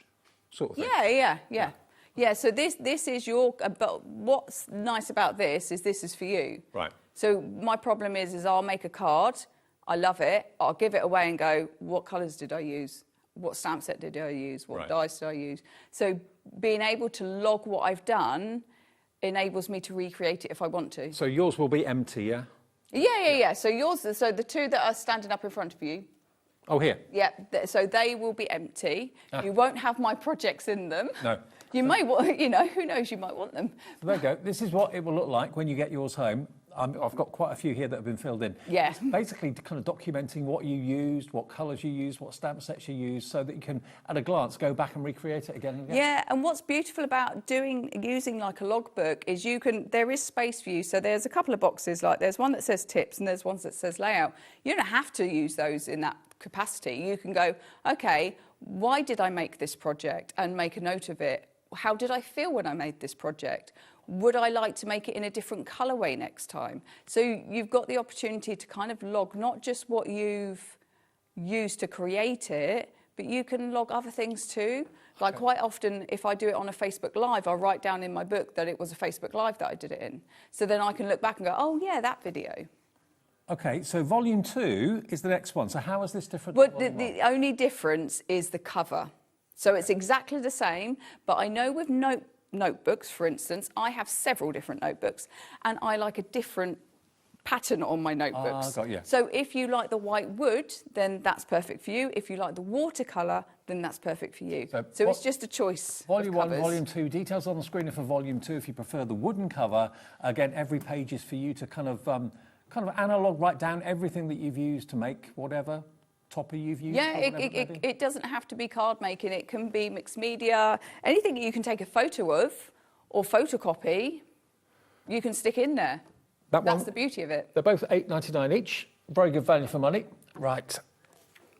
sort of thing? Yeah. Yeah, so this is your, but what's nice about this is for you. Right. So my problem is I'll make a card, I love it, I'll give it away and go, what colours did I use? What stamp set did I use? What dies did I use? So being able to log what I've done enables me to recreate it if I want to. So yours will be empty, yeah? Yeah. So the two that are standing up in front of you. Oh, here? Yeah, so they will be empty. You won't have my projects in them. No. You may want, who knows, you might want them. So there you go. This is what it will look like when you get yours home. I've got quite a few here that have been filled in. Yeah. It's basically kind of documenting what you used, what colours you used, what stamp sets you used, so that you can, at a glance, go back and recreate it again and again. Yeah, and what's beautiful about using like a logbook is there is space for you. So there's a couple of boxes, like there's one that says tips and there's one that says layout. You don't have to use those in that capacity. You can go, okay, why did I make this project, and make a note of it. How did I feel when I made this project? Would I like to make it in a different colourway next time? So you've got the opportunity to kind of log not just what you've used to create it, but you can log other things too. Like quite often, if I do it on a Facebook Live, I'll write down in my book that it was a Facebook Live that I did it in. So then I can look back and go, oh yeah, that video. Okay, so volume 2 is the next one. So how is this different? Well, the only difference is the cover. So it's exactly the same, but I know with notebooks, for instance, I have several different notebooks, and I like a different pattern on my notebooks. Got you. So if you like the white wood, then that's perfect for you. If you like the watercolour, then that's perfect for you. So it's just a choice. Volume 1, Volume 2, details on the screen for Volume 2 if you prefer the wooden cover. Again, every page is for you to kind of kind of analog, write down everything that you've used to make whatever topper you've used? Yeah, it doesn't have to be card making. It can be mixed media. Anything that you can take a photo of or photocopy, you can stick in there. That's the beauty of it. They're both $8.99 each. Very good value for money. Right.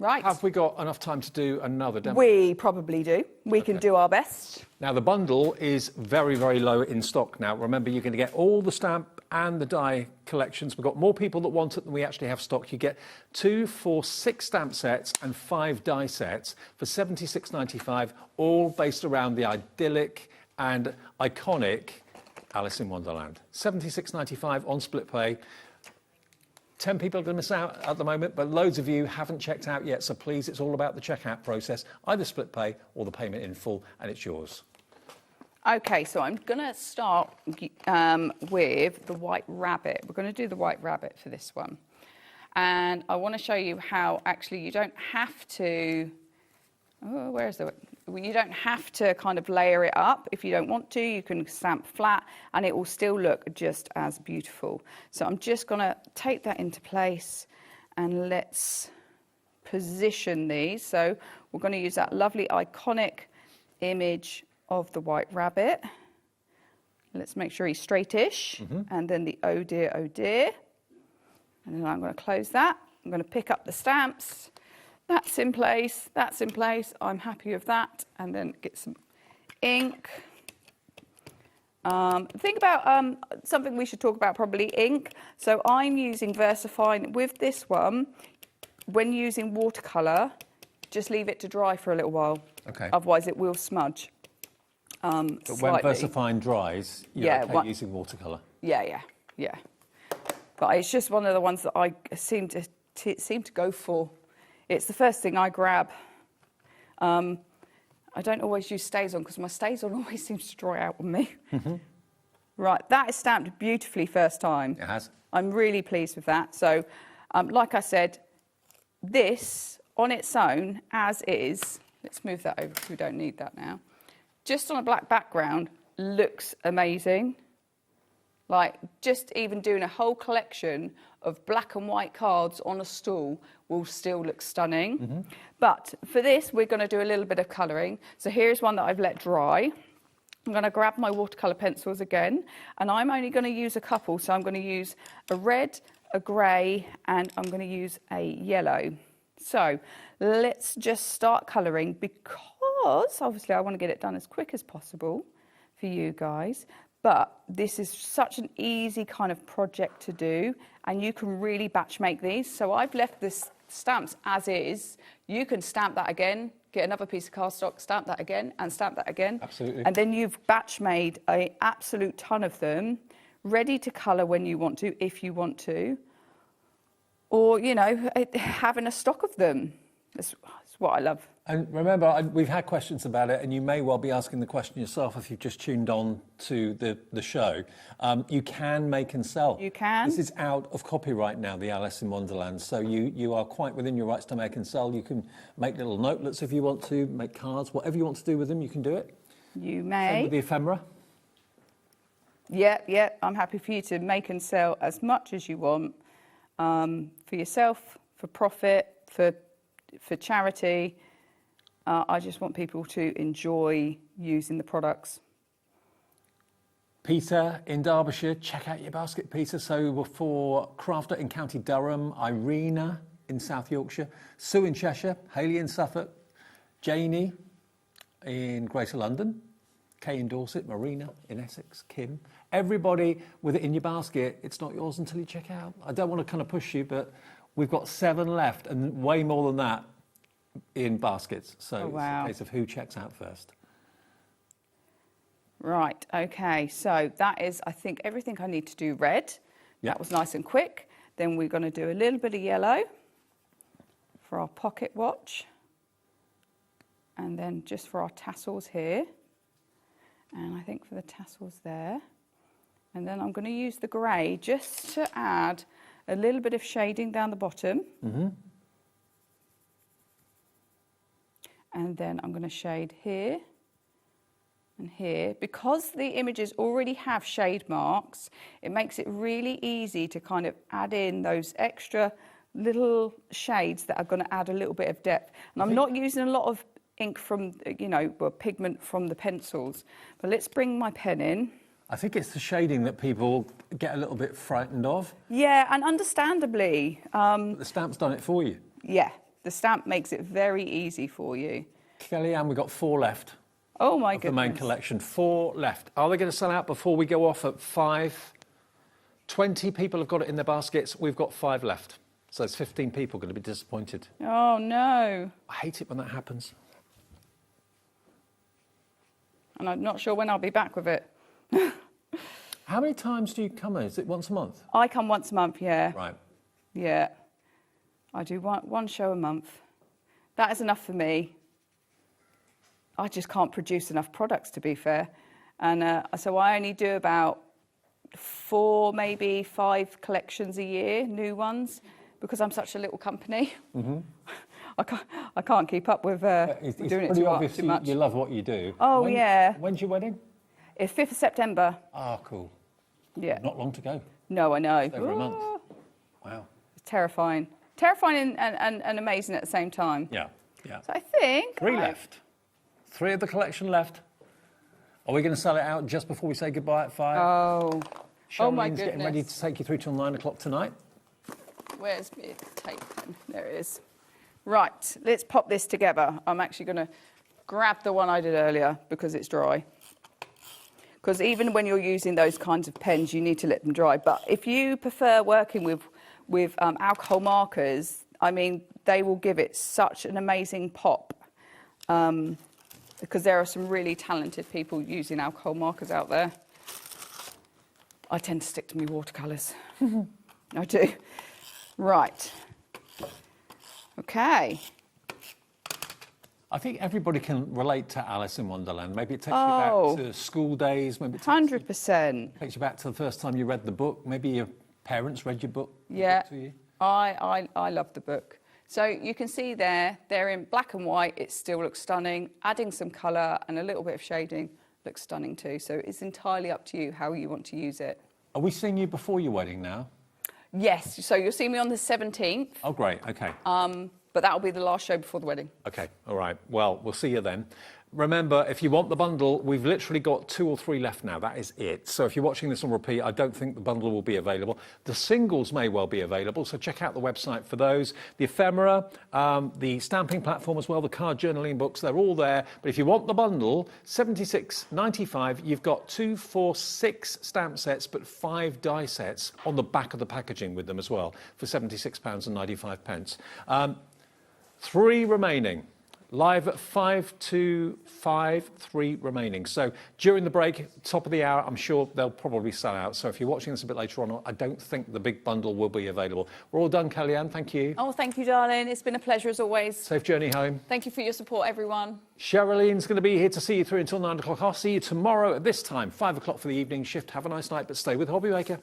Have we got enough time to do another demo? We probably do. We can do our best. Now, the bundle is very, very low in stock now. Remember, you're going to get all the stamp and the die collections. We've got more people that want it than we actually have stock. You get 2 for 6 stamp sets and 5 die sets for $76.95, all based around the idyllic and iconic Alice in Wonderland. $76.95 on split pay. 10 people are going to miss out at the moment, but loads of you haven't checked out yet, so please, it's all about the checkout process, either split pay or the payment in full, and it's yours. Okay, so I'm going to start with the White Rabbit. We're going to do the White Rabbit for this one. And I want to show you how actually you don't have to... Oh, where's the... You don't have to kind of layer it up. If you don't want to, you can stamp flat and it will still look just as beautiful. So I'm just going to take that into place and let's position these. So we're going to use that lovely iconic image of the White Rabbit. Let's make sure he's straightish. And then the oh dear, oh dear. And then I'm going to close that. I'm going to pick up the stamps. That's in place, that's in place. I'm happy with that. And then get some ink. Think about something we should talk about, probably ink. So I'm using VersaFine with this one. When using watercolour, just leave it to dry for a little while. Okay. Otherwise it will smudge. But when VersaFine dries, you're using watercolour? Yeah. But it's just one of the ones that I seem to go for. It's the first thing I grab. I don't always use Stays-On because my Stays-On always seems to dry out on me. Right, that is stamped beautifully first time. It has. I'm really pleased with that. So, like I said, this on its own, as is, let's move that over because we don't need that now. Just on a black background, looks amazing. Like, just even doing a whole collection of black and white cards on a stool will still look stunning. But for this, we're going to do a little bit of colouring. So here's one that I've let dry. I'm going to grab my watercolour pencils again, and I'm only going to use a couple. So I'm going to use a red, a grey, and I'm going to use a yellow. So let's just start colouring because, obviously, I want to get it done as quick as possible for you guys. But this is such an easy kind of project to do, and you can really batch make these. So I've left this stamps as is. You can stamp that again, get another piece of cardstock, stamp that again, and stamp that again. Absolutely. And then you've batch made an absolute ton of them, ready to colour when you want to, if you want to, or, you know, having a stock of them. That's what I love. And remember, we've had questions about it, and you may well be asking the question yourself if you've just tuned on to the show. You can make and sell. You can. This is out of copyright now, the Alice in Wonderland, so you are quite within your rights to make and sell. You can make little notelets if you want to, make cards, whatever you want to do with them, you can do it. You may. Same with the ephemera. Yeah, I'm happy for you to make and sell as much as you want, for yourself, for profit, for charity. I just want people to enjoy using the products. Peter in Derbyshire, check out your basket, Peter. So for Crafty in County Durham, Irina in South Yorkshire, Sue in Cheshire, Hayley in Suffolk, Janie in Greater London, Kay in Dorset, Marina in Essex, Kim. Everybody with it in your basket, it's not yours until you check out. I don't want to kind of push you, but we've got 7 left and way more than that in baskets. So It's a case of who checks out first. Right, okay, so that is, I think, everything I need to do red. Yep. That was nice and quick. Then we're going to do a little bit of yellow for our pocket watch. And then just for our tassels here. And I think for the tassels there. And then I'm going to use the grey just to add a little bit of shading down the bottom. And then I'm going to shade here and here. Because the images already have shade marks, it makes it really easy to kind of add in those extra little shades that are going to add a little bit of depth. And I'm not using a lot of ink from, well, pigment from the pencils. But let's bring my pen in. I think it's the shading that people get a little bit frightened of. Yeah, and understandably. But the stamp's done it for you. Yeah, the stamp makes it very easy for you. Kellyanne, we've got 4 left. Oh my of goodness. The main collection. 4 left. Are they going to sell out before we go off at 5? 20 people have got it in their baskets. We've got 5 left. So there's 15 people going to be disappointed. Oh no. I hate it when that happens. And I'm not sure when I'll be back with it. How many times do you come in? Is it once a month? I come once a month, yeah. Right. Yeah. I do one show a month. That is enough for me. I just can't produce enough products, to be fair. And so I only do about 4, maybe 5 collections a year, new ones, because I'm such a little company. Mm-hmm. I can't keep up with doing it too much. You love what you do. Oh, yeah. When's your wedding? It's 5th of September. Ah, cool. Yeah. Not long to go. No, I know. It's over a month. Wow. It's terrifying. Terrifying and amazing at the same time. Yeah, yeah. So I think... 3 left. 3 of the collection left. Are we going to sell it out just before we say goodbye at 5? Oh. Oh my Charlene's goodness. getting ready to take you through till 9 o'clock tonight. Where's my tape pen? There it is. Right, let's pop this together. I'm actually going to grab the one I did earlier because it's dry. Because even when you're using those kinds of pens, you need to let them dry. But if you prefer working with alcohol markers, I mean, they will give it such an amazing pop. Because there are some really talented people using alcohol markers out there. I tend to stick to my watercolours. I do. Right. Okay. I think everybody can relate to Alice in Wonderland. Maybe it takes you back to school days. Maybe it 100%. takes you back to the first time you read the book. Maybe your parents read your book. Yeah, to you. I love the book. So you can see there, they're in black and white. It still looks stunning. Adding some colour and a little bit of shading looks stunning too. So it's entirely up to you how you want to use it. Are we seeing you before your wedding now? Yes, so you'll see me on the 17th. Oh, great. Okay. But that'll be the last show before the wedding. Okay. All right. Well, we'll see you then. Remember, if you want the bundle, we've literally got 2 or 3 left now. That is it. So if you're watching this on repeat, I don't think the bundle will be available. The singles may well be available, so check out the website for those. The ephemera, the stamping platform as well, the card journaling books, they're all there. But if you want the bundle, $76.95, you've got 2, 4, 6 stamp sets, but 5 die sets on the back of the packaging with them as well for £76.95. 3 remaining. Live at 5 to 5, 3 remaining. So during the break, top of the hour, I'm sure they'll probably sell out. So if you're watching this a bit later on, I don't think the big bundle will be available. We're all done, Kellyanne. Thank you. Oh, thank you, darling. It's been a pleasure as always. Safe journey home. Thank you for your support, everyone. Charlene's going to be here to see you through until 9 o'clock. I'll see you tomorrow at this time, 5 o'clock for the evening shift. Have a nice night, but stay with HobbyMaker.